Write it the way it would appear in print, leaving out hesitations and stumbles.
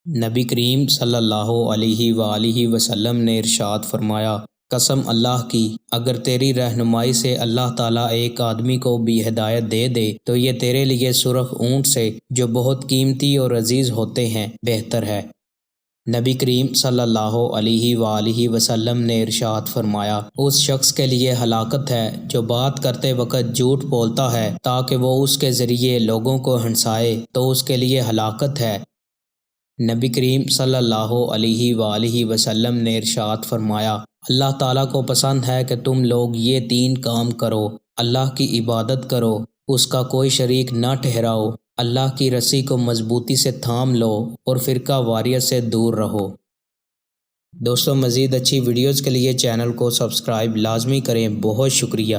نبی کریم صلی اللہ علیہ وآلہ وسلم نے ارشاد فرمایا، قسم اللہ کی، اگر تیری رہنمائی سے اللہ تعالیٰ ایک آدمی کو بھی ہدایت دے دے تو یہ تیرے لیے سرخ اونٹ سے جو بہت قیمتی اور عزیز ہوتے ہیں بہتر ہے۔ نبی کریم صلی اللہ علیہ وآلہ وسلم نے ارشاد فرمایا، اس شخص کے لیے ہلاکت ہے جو بات کرتے وقت جھوٹ بولتا ہے تاکہ وہ اس کے ذریعے لوگوں کو ہنسائے، تو اس کے لیے ہلاکت ہے۔ نبی کریم صلی اللہ علیہ وآلہ وسلم نے ارشاد فرمایا، اللہ تعالیٰ کو پسند ہے کہ تم لوگ یہ 3 کام کرو: اللہ کی عبادت کرو، اس کا کوئی شریک نہ ٹھہراؤ، اللہ کی رسی کو مضبوطی سے تھام لو، اور فرقہ واریت سے دور رہو۔ دوستو، مزید اچھی ویڈیوز کے لیے چینل کو سبسکرائب لازمی کریں۔ بہت شکریہ۔